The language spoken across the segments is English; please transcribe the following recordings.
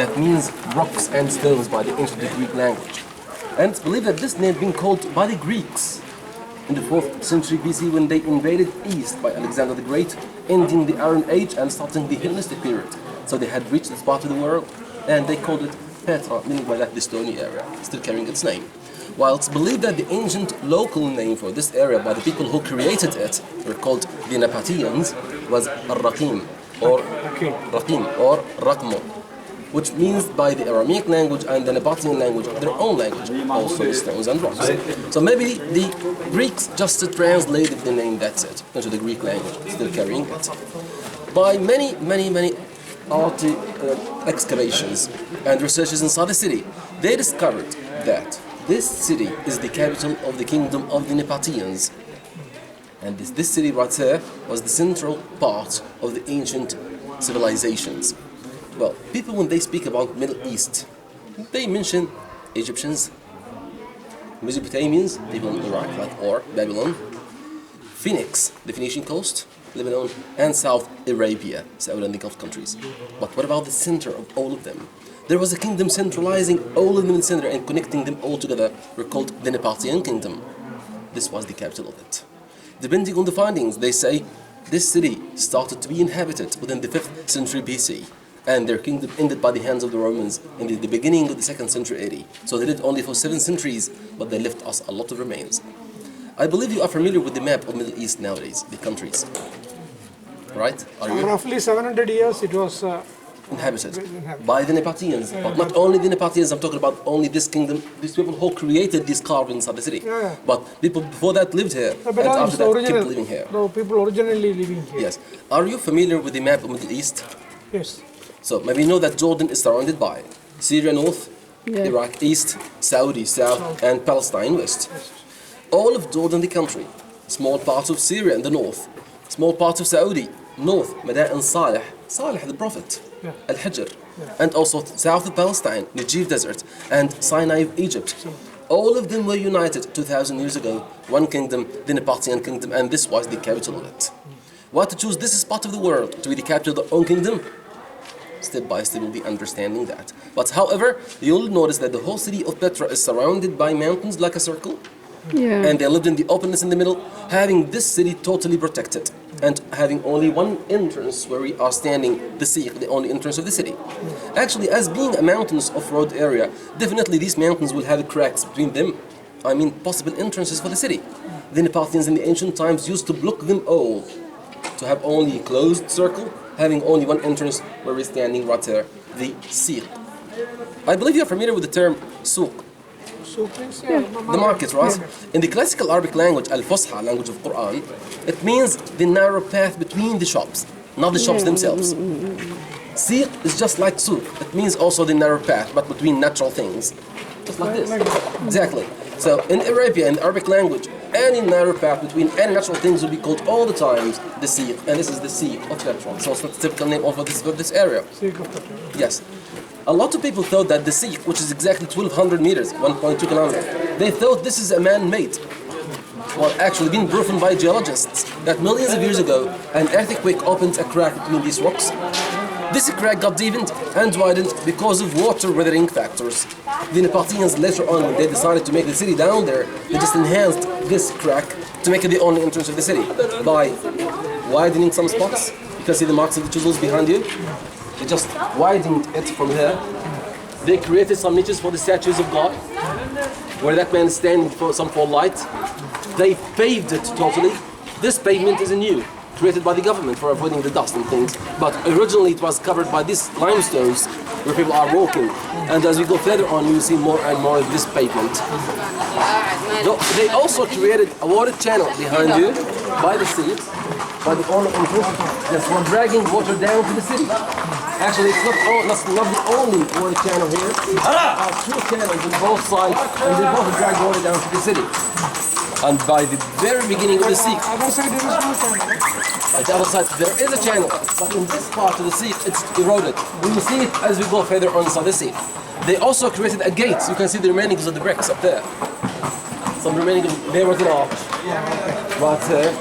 that means rocks and stones by the ancient Greek language. And it's believed that this name being called by the Greeks in the 4th century BC when they invaded East by Alexander the Great, ending the Iron Age and starting the Hellenistic period. So they had reached this part of the world and they called it Petra, meaning by that the stony area, still carrying its name. While it's believed that the ancient local name for this area by the people who created it were called the Napatians was Ar-Raqim or Raqmo, which means by the Aramaic language and the Napatian language, their own language, also the stones and rocks. So maybe the Greeks just translated the name, that's it, into the Greek language, still carrying it. By many excavations and researches inside the city, they discovered that this city is the capital of the kingdom of the Napatians. And this city right here was the central part of the ancient civilizations. Well, people when they speak about Middle East, they mention Egyptians, Mesopotamians, people in Iraq, or Babylon, Phoenix, the Phoenician coast, Lebanon, and South Arabia, Saudi and the Gulf countries. But what about the center of all of them? There was a kingdom centralizing all of them in the center and connecting them all together. Were called the Napatian kingdom. This was the capital of it. Depending on the findings, they say this city started to be inhabited within the 5th century BC, and their kingdom ended by the hands of the Romans in the beginning of the 2nd century AD. So they lived only for 7 centuries, but they left us a lot of remains. I believe you are familiar with the map of Middle East nowadays, the countries, right? Are you? Roughly 700 years it was inhabited by the Napatians, but not only the Napatians, I'm talking about only this kingdom, these people who created these carvings of the city. But people before that lived here, and after that kept living here. No, people originally living here. Yes. Are you familiar with the map of Middle East? Yes. So maybe you know that Jordan is surrounded by Syria north, Iraq east, Saudi south, and Palestine west. All of Jordan the country, small parts of Syria in the north, small parts of Saudi, north, Madain Salih the Prophet, Al-Hijr, and also south of Palestine, Negev Desert, and Sinai of Egypt. All of them were united 2,000 years ago, one kingdom, the Napatian kingdom, and this was the capital of it. Why to choose this spot of the world to be the capital of their own kingdom? Step by step we'll be understanding that. But however, you'll notice that the whole city of Petra is surrounded by mountains like a circle. And they lived in the openness in the middle, having this city totally protected and having only one entrance where we are standing, the sea, the only entrance of the city. Actually, as being a mountainous off-road area, definitely these mountains will have cracks between them. I mean, possible entrances for the city. The Nepathians in the ancient times used to block them all, to have only a closed circle, having only one entrance where we're standing right there, the sea. I believe you're familiar with the term souk. The market, right? In the classical Arabic language, Al-Fusha, language of Quran, it means the narrow path between the shops, not the shops themselves. Siq is just like souk. It means also the narrow path, but between natural things. Just like this. Exactly. So in Arabia, in the Arabic language, any narrow path between any natural things will be called all the times the Siq, and this is the Siq of Petra. So it's not the typical name of this area. Yes. A lot of people thought that the Siq, which is exactly 1,200 meters, 1.2 kilometers, they thought this is a man-made. Well, actually been proven by geologists that millions of years ago, an earthquake opened a crack between these rocks. This crack got deepened and widened because of water weathering factors. The Nepathians later on, when they decided to make the city down there, they just enhanced this crack to make it the only entrance of the city by widening some spots. You can see the marks of the chisels behind you. They just widened it from here. They created some niches for the statues of God, where that man is standing for light. They paved it totally. This pavement is new, created by the government for avoiding the dust and things. But originally it was covered by these limestones where people are walking. And as we go further on, you will see more and more of this pavement. They also created a water channel behind you by the sea, by the owner of that's one dragging water down to the city. Actually, it's not the only water channel here. There are 2 channels on both sides, and they both drag water down to the city. And by the very beginning of the sea, at the other side there is a channel, but in this part of the sea, it's eroded. We will see it as we go further on inside the sea. They also created a gate. You can see the remainings of the bricks up there. Some remaining, there was an arch right there.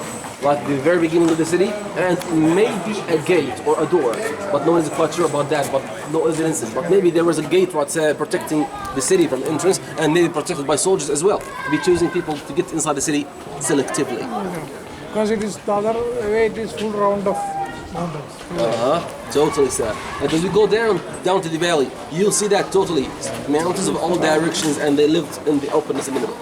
like the very beginning of the city, and maybe a gate or a door, but no one is quite sure about that, but no evidence. But maybe there was a gate what's protecting the city from entrance, and maybe protected by soldiers as well, to be choosing people to get inside the city selectively. Because it is the other way, it is full round of mountains. Totally, sir. And as we go down to the valley, you'll see that totally mountains of all directions, and they lived in the openness in the middle.